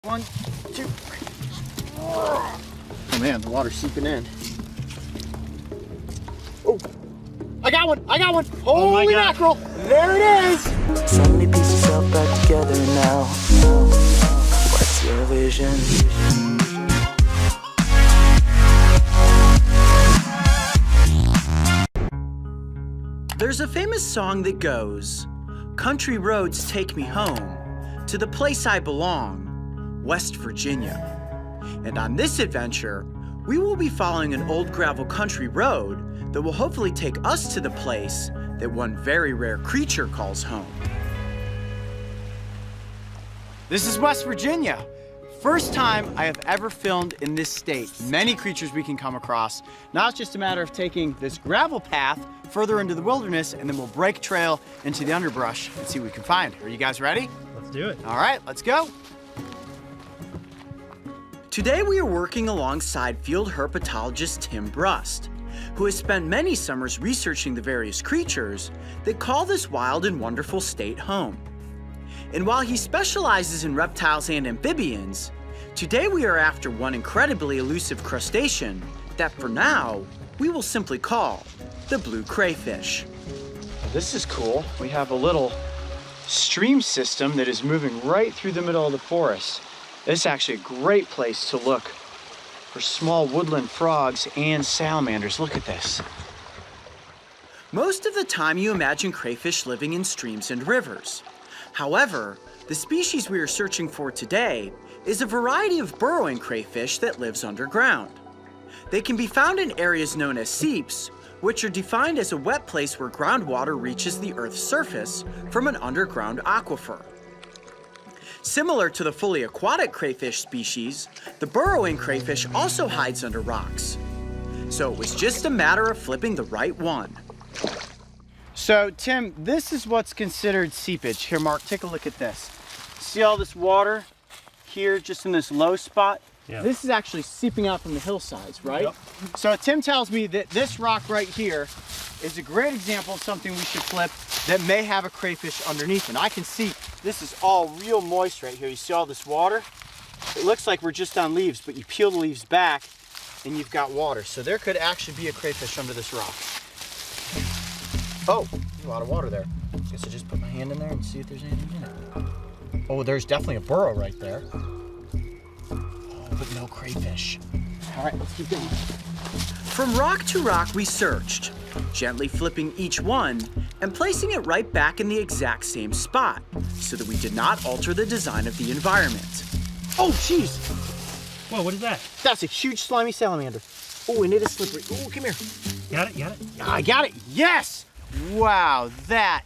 1, 2. Oh man, the water's seeping in. Oh, I got one! I got one! Holy mackerel! There it is! So many pieces fell back together now. What's your vision? There's a famous song that goes, "Country roads take me home to the place I belong, West Virginia." And on this adventure, we will be following an old gravel country road that will hopefully take us to the place that one very rare creature calls home. This is West Virginia. First time I have ever filmed in this state. Many creatures we can come across. Now it's just a matter of taking this gravel path further into the wilderness, and then we'll break trail into the underbrush and see what we can find. Are you guys ready? Let's do it. All right, let's go. Today we are working alongside field herpetologist Tim Brust, who has spent many summers researching the various creatures that call this wild and wonderful state home. And while he specializes in reptiles and amphibians, today we are after one incredibly elusive crustacean that for now, we will simply call the blue crayfish. This is cool. We have a little stream system that is moving right through the middle of the forest. This is actually a great place to look for small woodland frogs and salamanders. Look at this. Most of the time you imagine crayfish living in streams and rivers. However, the species we are searching for today is a variety of burrowing crayfish that lives underground. They can be found in areas known as seeps, which are defined as a wet place where groundwater reaches the Earth's surface from an underground aquifer. Similar to the fully aquatic crayfish species, the burrowing crayfish also hides under rocks. So it was just a matter of flipping the right one. So, Tim, this is what's considered seepage. Here, Mark, take a look at this. See all this water here just in this low spot? Yeah. This is actually seeping out from the hillsides, right? Yep. So Tim tells me that this rock right here is a great example of something we should flip that may have a crayfish underneath. And I can see this is all real moist right here. You see all this water? It looks like we're just on leaves, but you peel the leaves back and you've got water. So there could actually be a crayfish under this rock. Oh, there's a lot of water there. Guess I'll just put my hand in there and see if there's anything in it. Oh, there's definitely a burrow right there. Oh, but no crayfish. All right, let's keep going. From rock to rock we searched, gently flipping each one and placing it right back in the exact same spot so that we did not alter the design of the environment. Oh, jeez. Whoa, what is that? That's a huge slimy salamander. Oh, and it is slippery. Oh, come here. Got it, got it? I got it, yes! Wow, that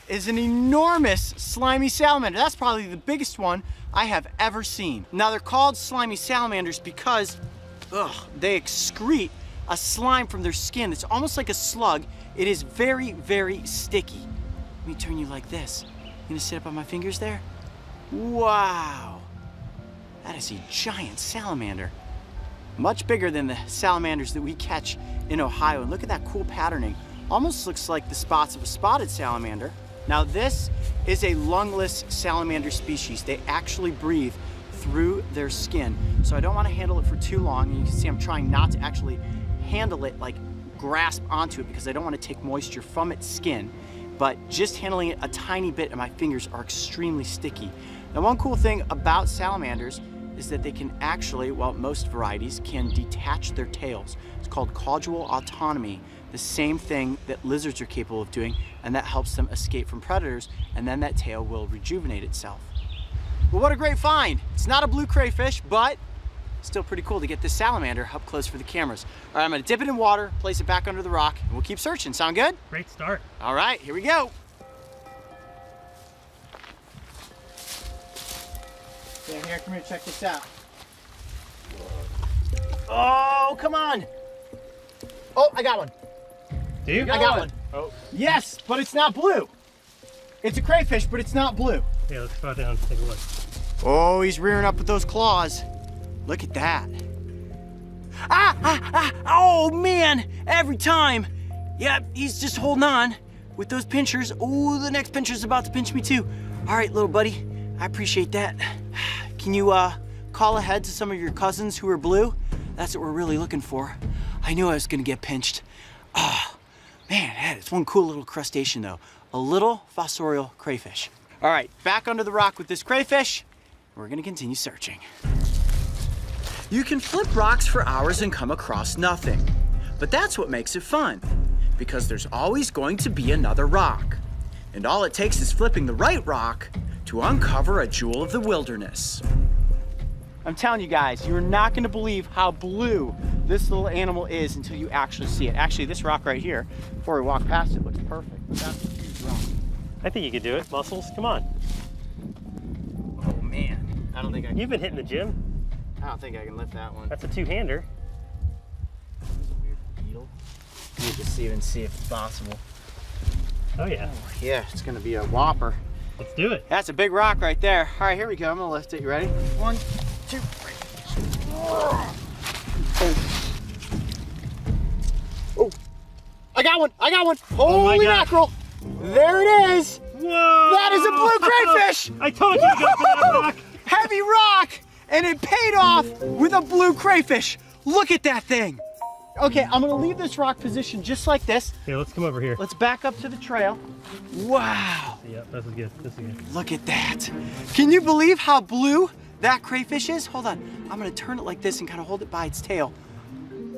is an enormous slimy salamander. That's probably the biggest one I have ever seen. Now they're called slimy salamanders because they excrete a slime from their skin. It's almost like a slug. It is very, very sticky. Let me turn you like this. You gonna sit up on my fingers there? Wow, that is a giant salamander. Much bigger than the salamanders that we catch in Ohio. And look at that cool patterning. Almost looks like the spots of a spotted salamander. Now this is a lungless salamander species. They actually breathe through their skin. So I don't want to handle it for too long. And you can see I'm trying not to actually handle it, like grasp onto it, because I don't want to take moisture from its skin. But just handling it a tiny bit and my fingers are extremely sticky. Now one cool thing about salamanders is that they can actually, well, most varieties can detach their tails. It's called caudal autonomy, the same thing that lizards are capable of doing, and that helps them escape from predators, and then that tail will rejuvenate itself. Well, what a great find. It's not a blue crayfish, but still pretty cool to get this salamander up close for the cameras. All right, I'm gonna dip it in water, place it back under the rock, and we'll keep searching. Sound good? Great start. All right, here we go. Yeah, here, come here, check this out. Oh, come on. Oh, I got one. Do you? I got one. Oh. Yes, but it's not blue. It's a crayfish, but it's not blue. Yeah, let's go down and take a look. Oh, he's rearing up with those claws. Look at that. Oh man, every time. Yeah, he's just holding on with those pinchers. Oh, the next pincher's about to pinch me too. All right, little buddy, I appreciate that. Can you call ahead to some of your cousins who are blue? That's what we're really looking for. I knew I was gonna get pinched. Oh, man, it's one cool little crustacean though. A little fossorial crayfish. All right, back under the rock with this crayfish. We're gonna continue searching. You can flip rocks for hours and come across nothing. But that's what makes it fun, because there's always going to be another rock. And all it takes is flipping the right rock to uncover a jewel of the wilderness. I'm telling you guys, you're not gonna believe how blue this little animal is until you actually see it. Actually, this rock right here, before we walk past it, looks perfect. That's a huge rock. I think you could do it. Muscles, come on. Oh man, I don't think I can. You've been hitting the gym. I don't think I can lift that one. That's a two-hander. That's a weird beetle. You just even see if it's possible. Oh yeah. Oh, yeah, it's gonna be a whopper. Let's do it. That's a big rock right there. All right, here we go. I'm gonna lift it. You ready? 1, 2, 3. Oh, I got one. I got one. Holy mackerel. There it is. Whoa! That is a blue crayfish. I told you to go for that rock. Heavy rock. And it paid off with a blue crayfish. Look at that thing. Okay, I'm gonna leave this rock position just like this. Here, let's come over here. Let's back up to the trail. Wow. Yeah, this is good. This is good. Look at that. Can you believe how blue that crayfish is? Hold on. I'm gonna turn it like this and kind of hold it by its tail.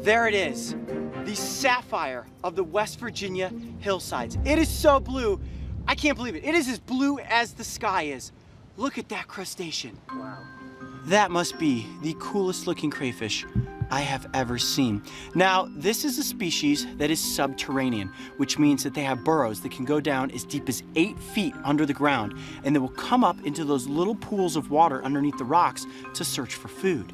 There it is. The sapphire of the West Virginia hillsides. It is so blue. I can't believe it. It is as blue as the sky is. Look at that crustacean. Wow. That must be the coolest looking crayfish I have ever seen. Now, this is a species that is subterranean, which means that they have burrows that can go down as deep as 8 feet under the ground, and they will come up into those little pools of water underneath the rocks to search for food.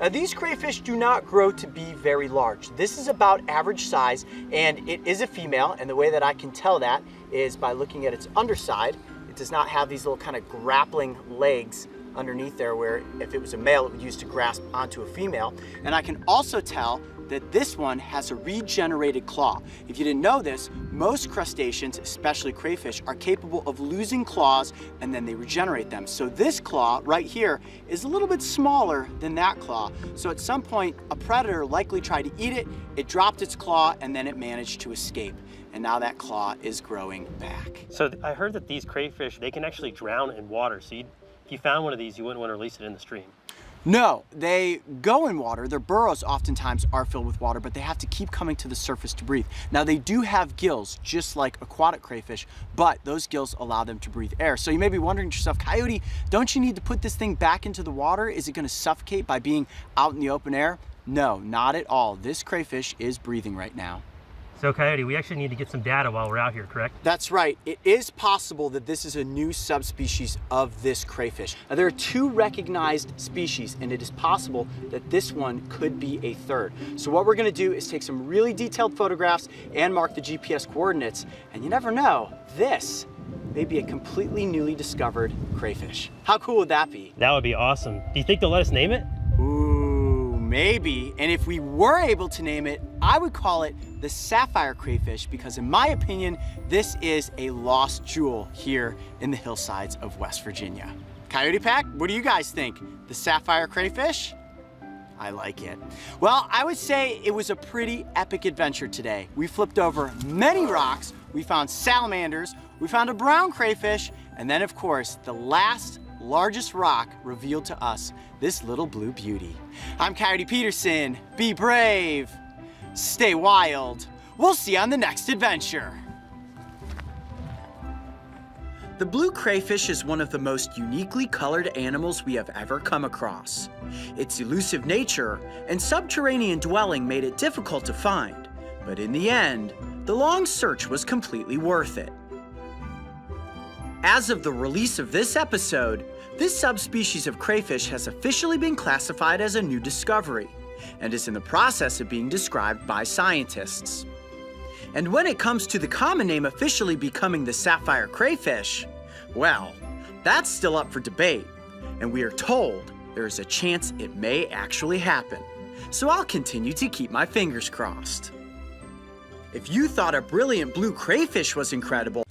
Now, these crayfish do not grow to be very large. This is about average size, and it is a female, and the way that I can tell that is by looking at its underside. It does not have these little kind of grappling legs underneath there, where if it was a male, it would use to grasp onto a female. And I can also tell that this one has a regenerated claw. If you didn't know this, most crustaceans, especially crayfish, are capable of losing claws and then they regenerate them. So this claw right here is a little bit smaller than that claw. So at some point, a predator likely tried to eat it, it dropped its claw, and then it managed to escape. And now that claw is growing back. So I heard that these crayfish, they can actually drown in water. So if you found one of these, you wouldn't want to release it in the stream. No, they go in water. Their burrows oftentimes are filled with water, but they have to keep coming to the surface to breathe. Now, they do have gills, just like aquatic crayfish, but those gills allow them to breathe air. So you may be wondering to yourself, Coyote, don't you need to put this thing back into the water? Is it going to suffocate by being out in the open air? No, not at all. This crayfish is breathing right now. So Coyote, we actually need to get some data while we're out here, correct? That's right. It is possible that this is a new subspecies of this crayfish. Now, there are 2 recognized species, and it is possible that this one could be a third. So what we're gonna do is take some really detailed photographs and mark the GPS coordinates, and you never know, this may be a completely newly discovered crayfish. How cool would that be? That would be awesome. Do you think they'll let us name it? Ooh, maybe. And if we were able to name it, I would call it the sapphire crayfish, because in my opinion, this is a lost jewel here in the hillsides of West Virginia. Coyote Pack, what do you guys think? The sapphire crayfish? I like it. Well, I would say it was a pretty epic adventure today. We flipped over many rocks, we found salamanders, we found a brown crayfish, and then of course, the last largest rock revealed to us this little blue beauty. I'm Coyote Peterson. Be brave. Stay wild. We'll see you on the next adventure. The blue crayfish is one of the most uniquely colored animals we have ever come across. Its elusive nature and subterranean dwelling made it difficult to find, but in the end, the long search was completely worth it. As of the release of this episode, this subspecies of crayfish has officially been classified as a new discovery and is in the process of being described by scientists. And when it comes to the common name officially becoming the sapphire crayfish, well, that's still up for debate, and we are told there is a chance it may actually happen. So I'll continue to keep my fingers crossed. If you thought a brilliant blue crayfish was incredible,